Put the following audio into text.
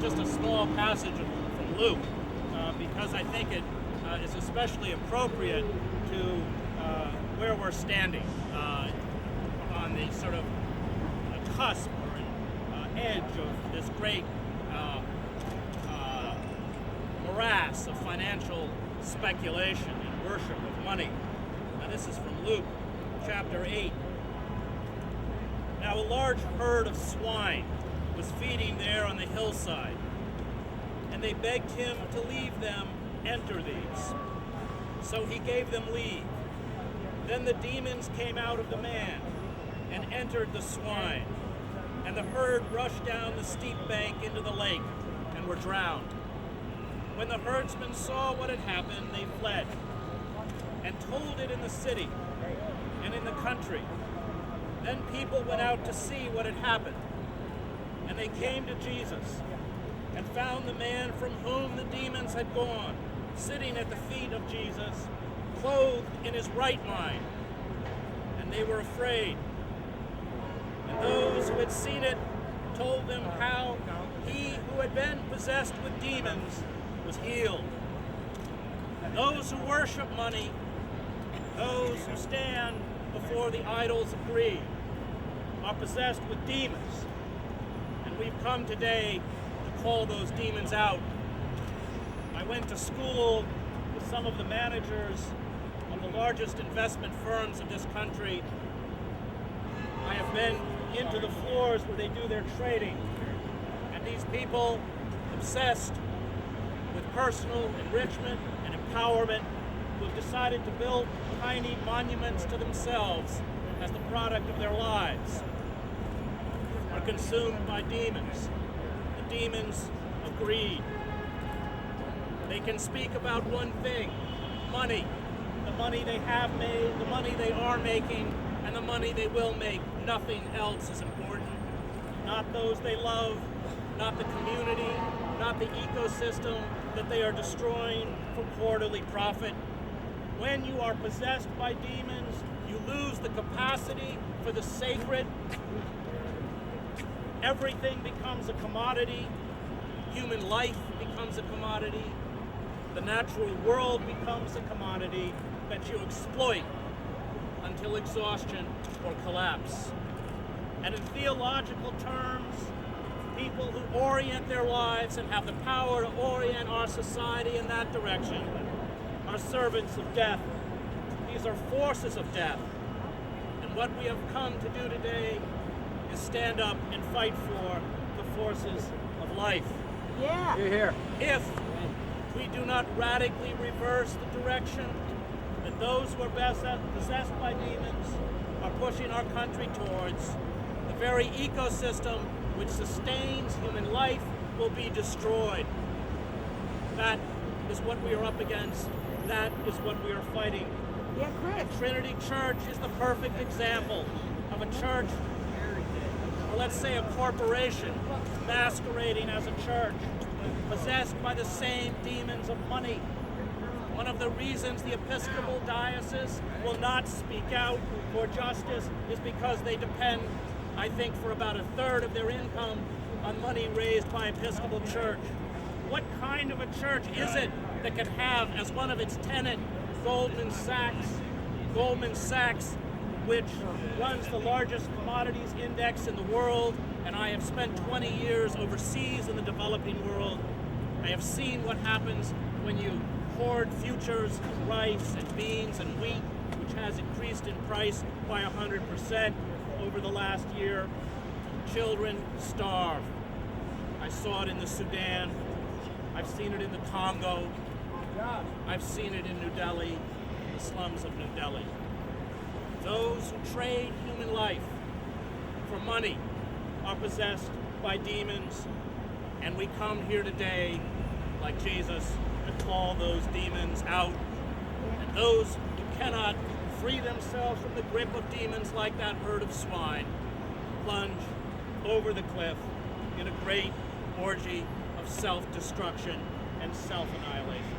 just a small passage from Luke because I think it is especially appropriate to where we're standing on the sort of cusp or edge of this great morass of financial speculation and worship of money. Now this is from Luke chapter 8. Now a large herd of swine was feeding there on the hillside, and they begged him to leave them enter these. So he gave them leave. Then the demons came out of the man and entered the swine, and the herd rushed down the steep bank into the lake and were drowned. When the herdsmen saw what had happened, they fled and told it in the city and in the country. Then people went out to see what had happened, and they came to Jesus and found the man from whom the demons had gone, sitting at the feet of Jesus, clothed in his right mind. And they were afraid. And those who had seen it told them how he who had been possessed with demons was healed. Those who worship money, those who stand before the idols of greed, are possessed with demons. And we've come today to call those demons out. I went to school with some of the managers of the largest investment firms of this country. I have been into the floors where they do their trading. And these people, obsessed with personal enrichment and empowerment, who have decided to build tiny monuments to themselves as the product of their lives, are consumed by demons, the demons of greed. They can speak about one thing: money. The money they have made, the money they are making, and the money they will make. Nothing else is important. Not those they love, not the community, not the ecosystem that they are destroying for quarterly profit. When you are possessed by demons, you lose the capacity for the sacred. Everything becomes a commodity. Human life becomes a commodity. The natural world becomes a commodity that you exploit until exhaustion or collapse. And in theological terms, people who orient their lives and have the power to orient our society in that direction are servants of death. These are forces of death. And what we have come to do today is stand up and fight for the forces of life. Yeah. You're here. If we do not radically reverse the direction that those who are possessed by demons are pushing our country towards, the very ecosystem which sustains human life will be destroyed. That is what we are up against. That is what we are fighting. Yeah, Chris. Trinity Church is the perfect example of a church, or let's say a corporation, masquerading as a church, possessed by the same demons of money. One of the reasons the Episcopal diocese will not speak out for justice is because they depend, I think, for about a third of their income on money raised by Episcopal Church. What kind of a church is it that can have as one of its tenants Goldman Sachs, which runs the largest commodities index in the world, and I have spent 20 years overseas in the developing world. I have seen what happens when you hoard futures of rice and beans and wheat, which has increased in price by 100% over the last year. Children starve. I saw it in the Sudan. I've seen it in the Congo. I've seen it in New Delhi, the slums of New Delhi. Those who trade human life for money are possessed by demons, and we come here today, like Jesus, to call those demons out. And those who cannot free themselves from the grip of demons like that herd of swine plunge over the cliff in a great orgy of self-destruction and self-annihilation.